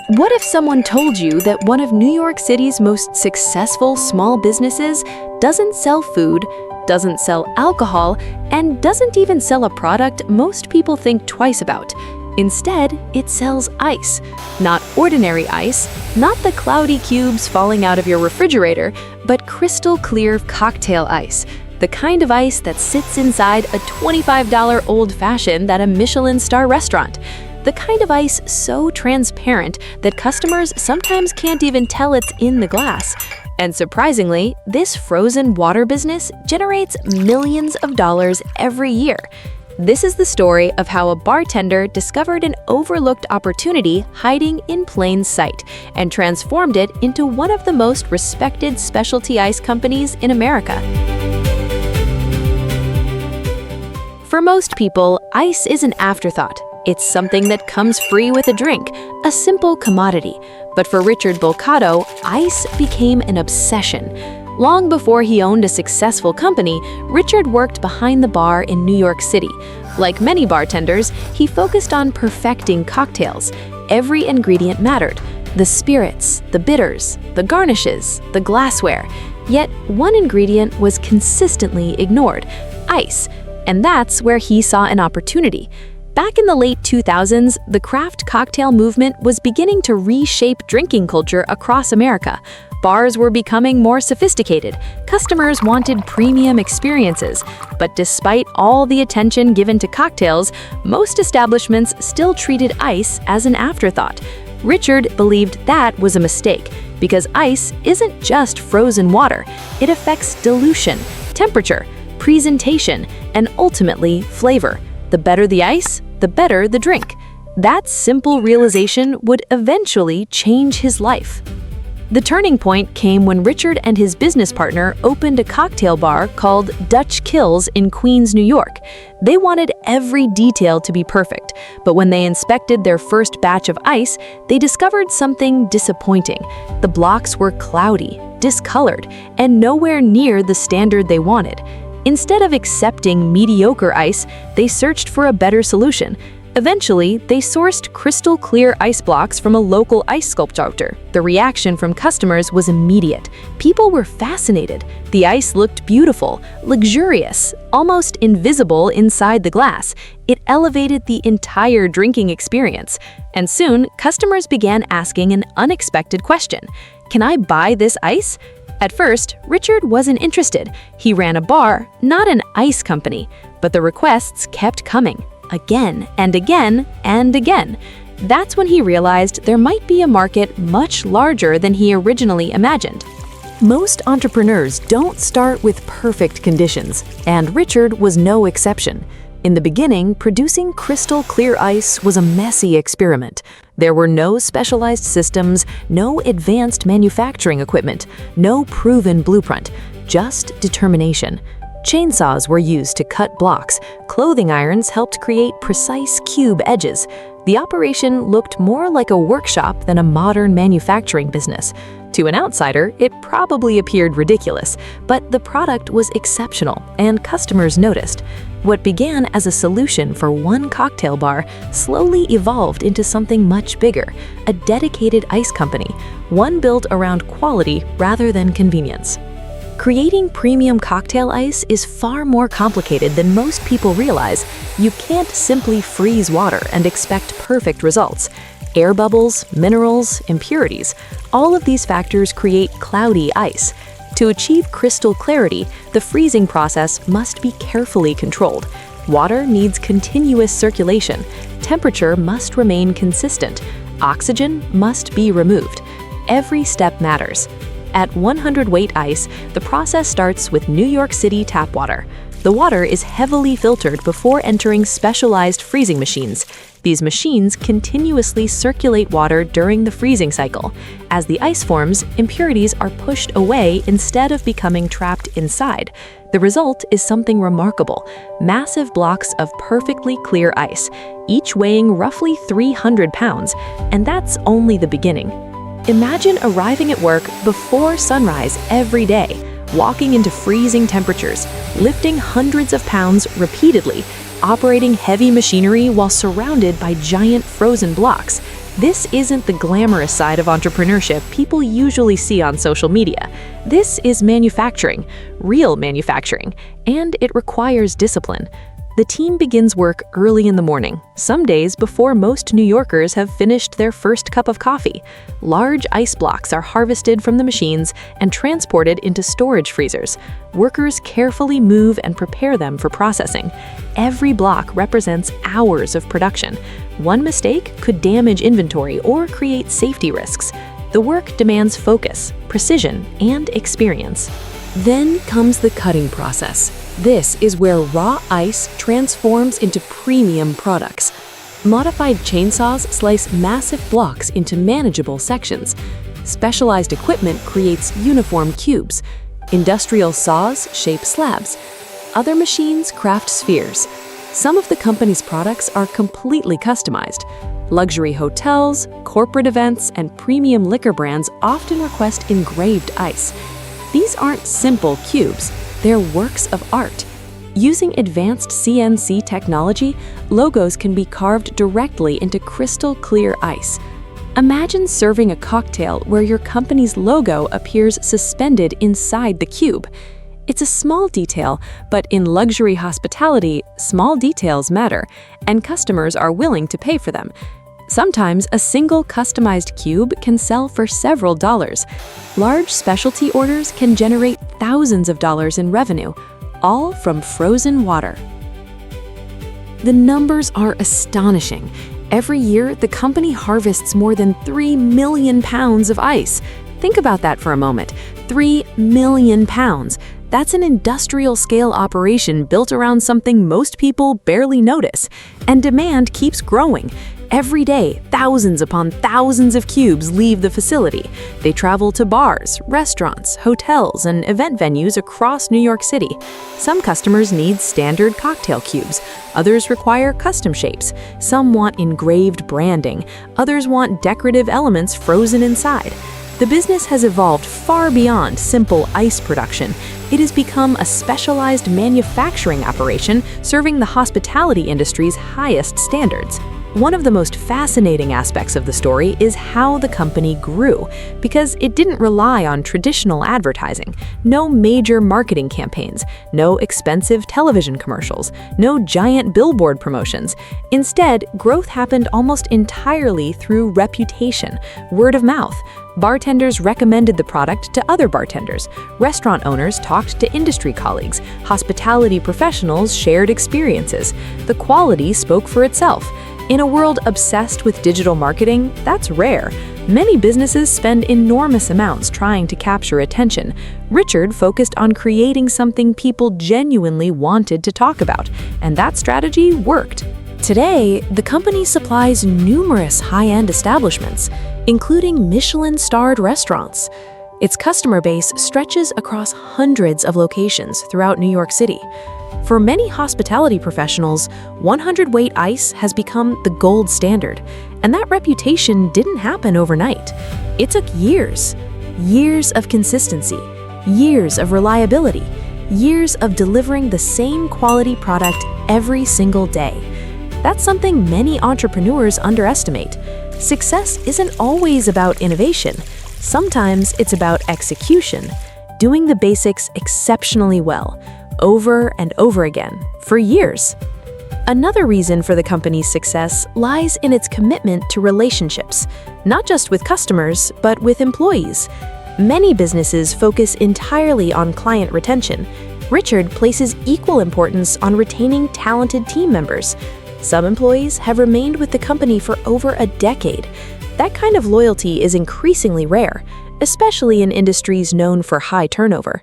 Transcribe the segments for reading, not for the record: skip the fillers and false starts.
What if someone told you that one of New York City's most successful small businesses doesn't sell food, doesn't sell alcohol, and doesn't even sell a product most people think twice about? Instead, it sells ice. Not ordinary ice, not the cloudy cubes falling out of your refrigerator, but crystal clear cocktail ice. The kind of ice that sits inside a $25 old-fashioned at a Michelin star restaurant. The kind of ice so transparent that customers sometimes can't even tell it's in the glass. And surprisingly, this frozen water business generates millions of dollars every year. This is the story of how a bartender discovered an overlooked opportunity hiding in plain sight and transformed it into one of the most respected specialty ice companies in America. For most people, ice is an afterthought. It's something that comes free with a drink, a simple commodity. But for Richard Bolcato, ice became an obsession. Long before he owned a successful company, Richard worked behind the bar in New York City. Like many bartenders, he focused on perfecting cocktails. Every ingredient mattered: the spirits, the bitters, the garnishes, the glassware. Yet one ingredient was consistently ignored: ice. And that's where he saw an opportunity. Back in the late 2000s, the craft cocktail movement was beginning to reshape drinking culture across America. Bars were becoming more sophisticated. Customers wanted premium experiences. But despite all the attention given to cocktails, most establishments still treated ice as an afterthought. Richard believed that was a mistake, because ice isn't just frozen water. It affects dilution, temperature, presentation, and ultimately flavor. The better the ice, the better the drink. That simple realization would eventually change his life. The turning point came when Richard and his business partner opened a cocktail bar called Dutch Kills in Queens, New York. They wanted every detail to be perfect, but when they inspected their first batch of ice, they discovered something disappointing. The blocks were cloudy, discolored, and nowhere near the standard they wanted. Instead of accepting mediocre ice, they searched for a better solution. Eventually, they sourced crystal clear ice blocks from a local ice sculptor. The reaction from customers was immediate. People were fascinated. The ice looked beautiful, luxurious, almost invisible inside the glass. It elevated the entire drinking experience. And soon, customers began asking an unexpected question: "Can I buy this ice?" At first, Richard wasn't interested. He ran a bar, not an ice company. But the requests kept coming, again and again and again. That's when he realized there might be a market much larger than he originally imagined. Most entrepreneurs don't start with perfect conditions, and Richard was no exception. In the beginning, producing crystal clear ice was a messy experiment. There were no specialized systems, no advanced manufacturing equipment, no proven blueprint, just determination. Chainsaws were used to cut blocks. Clothing irons helped create precise cube edges. The operation looked more like a workshop than a modern manufacturing business. To an outsider, it probably appeared ridiculous, but the product was exceptional, and customers noticed. What began as a solution for one cocktail bar slowly evolved into something much bigger: a dedicated ice company, one built around quality rather than convenience. Creating premium cocktail ice is far more complicated than most people realize. You can't simply freeze water and expect perfect results. Air bubbles, minerals, impurities, all of these factors create cloudy ice. To achieve crystal clarity, the freezing process must be carefully controlled. Water needs continuous circulation. Temperature must remain consistent. Oxygen must be removed. Every step matters. At 100 weight ice, the process starts with New York City tap water. The water is heavily filtered before entering specialized freezing machines. These machines continuously circulate water during the freezing cycle. As the ice forms, impurities are pushed away instead of becoming trapped inside. The result is something remarkable: massive blocks of perfectly clear ice, each weighing roughly 300 pounds, and that's only the beginning. Imagine arriving at work before sunrise every day, walking into freezing temperatures, lifting hundreds of pounds repeatedly, operating heavy machinery while surrounded by giant frozen blocks. This isn't the glamorous side of entrepreneurship people usually see on social media. This is manufacturing, real manufacturing, and it requires discipline. The team begins work early in the morning, some days before most New Yorkers have finished their first cup of coffee. Large ice blocks are harvested from the machines and transported into storage freezers. Workers carefully move and prepare them for processing. Every block represents hours of production. One mistake could damage inventory or create safety risks. The work demands focus, precision, and experience. Then comes the cutting process. This is where raw ice transforms into premium products. Modified chainsaws slice massive blocks into manageable sections. Specialized equipment creates uniform cubes. Industrial saws shape slabs. Other machines craft spheres. Some of the company's products are completely customized. Luxury hotels, corporate events, and premium liquor brands often request engraved ice. These aren't simple cubes, they're works of art. Using advanced CNC technology, logos can be carved directly into crystal clear ice. Imagine serving a cocktail where your company's logo appears suspended inside the cube. It's a small detail, but in luxury hospitality, small details matter, and customers are willing to pay for them. Sometimes a single customized cube can sell for several dollars. Large specialty orders can generate thousands of dollars in revenue, all from frozen water. The numbers are astonishing. Every year, the company harvests more than 3 million pounds of ice. Think about that for a moment. 3 million pounds. That's an industrial-scale operation built around something most people barely notice. And demand keeps growing. Every day, thousands upon thousands of cubes leave the facility. They travel to bars, restaurants, hotels, and event venues across New York City. Some customers need standard cocktail cubes. Others require custom shapes. Some want engraved branding. Others want decorative elements frozen inside. The business has evolved far beyond simple ice production. It has become a specialized manufacturing operation serving the hospitality industry's highest standards. One of the most fascinating aspects of the story is how the company grew, because it didn't rely on traditional advertising. No major marketing campaigns, no expensive television commercials, no giant billboard promotions. Instead, growth happened almost entirely through reputation, word of mouth. Bartenders recommended the product to other bartenders. Restaurant owners talked to industry colleagues. Hospitality professionals shared experiences. The quality spoke for itself. In a world obsessed with digital marketing, that's rare. Many businesses spend enormous amounts trying to capture attention. Richard focused on creating something people genuinely wanted to talk about, and that strategy worked. Today, the company supplies numerous high-end establishments, including Michelin-starred restaurants. Its customer base stretches across hundreds of locations throughout New York City. For many hospitality professionals, 100-weight ice has become the gold standard, and that reputation didn't happen overnight. It took years. Years of consistency, years of reliability, years of delivering the same quality product every single day. That's something many entrepreneurs underestimate. Success isn't always about innovation. Sometimes it's about execution, doing the basics exceptionally well, over and over again, for years. Another reason for the company's success lies in its commitment to relationships, not just with customers, but with employees. Many businesses focus entirely on client retention. Richard places equal importance on retaining talented team members. Some employees have remained with the company for over a decade. That kind of loyalty is increasingly rare, especially in industries known for high turnover.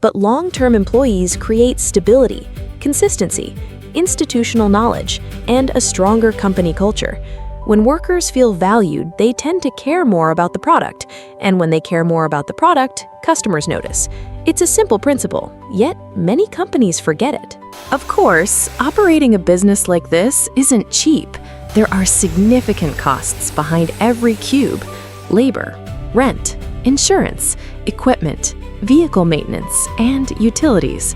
But long-term employees create stability, consistency, institutional knowledge, and a stronger company culture. When workers feel valued, they tend to care more about the product, and when they care more about the product, customers notice. It's a simple principle, yet many companies forget it. Of course, operating a business like this isn't cheap. There are significant costs behind every cube: labor, rent, insurance, equipment, vehicle maintenance, and utilities.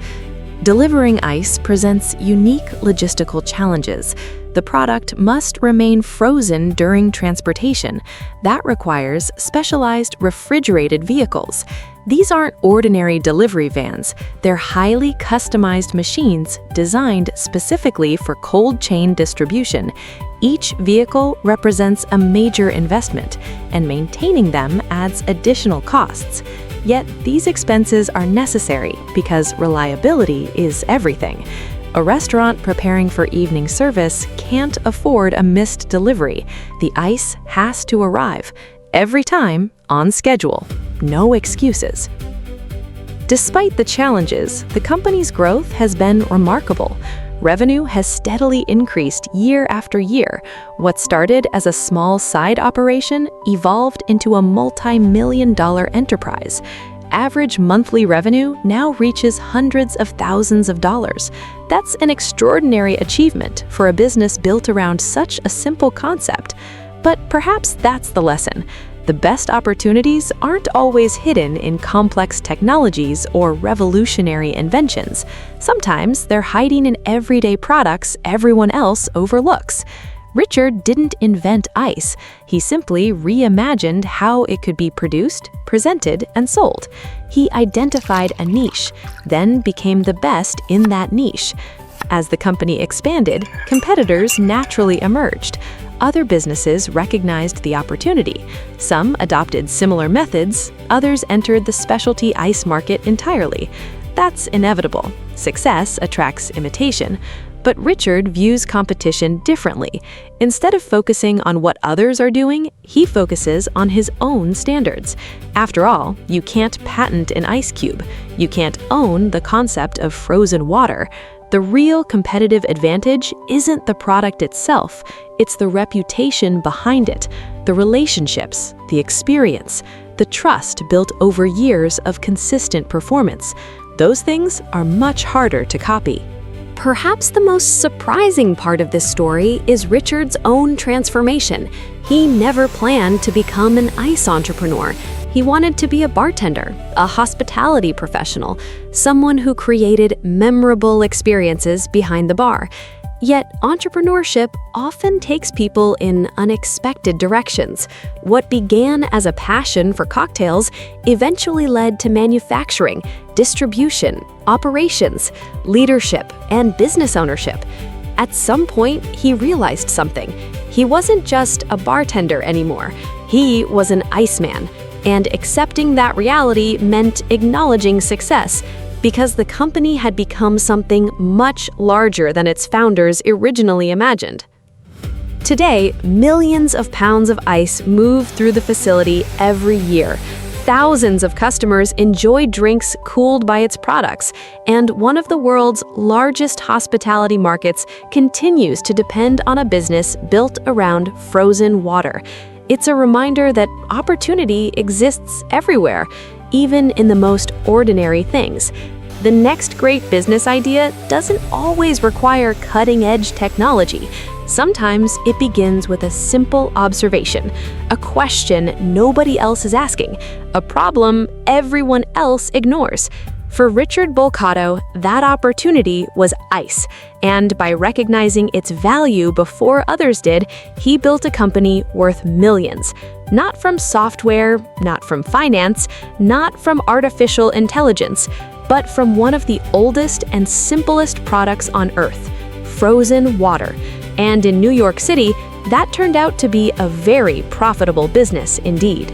Delivering ice presents unique logistical challenges. The product must remain frozen during transportation. That requires specialized refrigerated vehicles. These aren't ordinary delivery vans. They're highly customized machines designed specifically for cold chain distribution. Each vehicle represents a major investment, and maintaining them adds additional costs. Yet these expenses are necessary because reliability is everything. A restaurant preparing for evening service can't afford a missed delivery. The ice has to arrive, every time, on schedule. No excuses. Despite the challenges, the company's growth has been remarkable. Revenue has steadily increased year after year. What started as a small side operation evolved into a multi-million-dollar enterprise. Average monthly revenue now reaches hundreds of thousands of dollars. That's an extraordinary achievement for a business built around such a simple concept. But perhaps that's the lesson. The best opportunities aren't always hidden in complex technologies or revolutionary inventions. Sometimes they're hiding in everyday products everyone else overlooks. Richard didn't invent ice. He simply reimagined how it could be produced, presented, and sold. He identified a niche, then became the best in that niche. As the company expanded, competitors naturally emerged. Other businesses recognized the opportunity. Some adopted similar methods, others entered the specialty ice market entirely. That's inevitable. Success attracts imitation. But Richard views competition differently. Instead of focusing on what others are doing, he focuses on his own standards. After all, you can't patent an ice cube. You can't own the concept of frozen water. The real competitive advantage isn't the product itself, it's the reputation behind it, the relationships, the experience, the trust built over years of consistent performance. Those things are much harder to copy. Perhaps the most surprising part of this story is Richard's own transformation. He never planned to become an ice entrepreneur. He wanted to be a bartender, a hospitality professional, someone who created memorable experiences behind the bar. Yet, entrepreneurship often takes people in unexpected directions. What began as a passion for cocktails eventually led to manufacturing, distribution, operations, leadership, and business ownership. At some point, he realized something. He wasn't just a bartender anymore. He was an iceman. And accepting that reality meant acknowledging success, because the company had become something much larger than its founders originally imagined. Today, millions of pounds of ice move through the facility every year. Thousands of customers enjoy drinks cooled by its products, and one of the world's largest hospitality markets continues to depend on a business built around frozen water. It's a reminder that opportunity exists everywhere, even in the most ordinary things. The next great business idea doesn't always require cutting-edge technology. Sometimes it begins with a simple observation, a question nobody else is asking, a problem everyone else ignores. For Richard Bolcato, that opportunity was ice, and by recognizing its value before others did, he built a company worth millions. Not from software, not from finance, not from artificial intelligence, but from one of the oldest and simplest products on Earth, frozen water. And in New York City, that turned out to be a very profitable business indeed.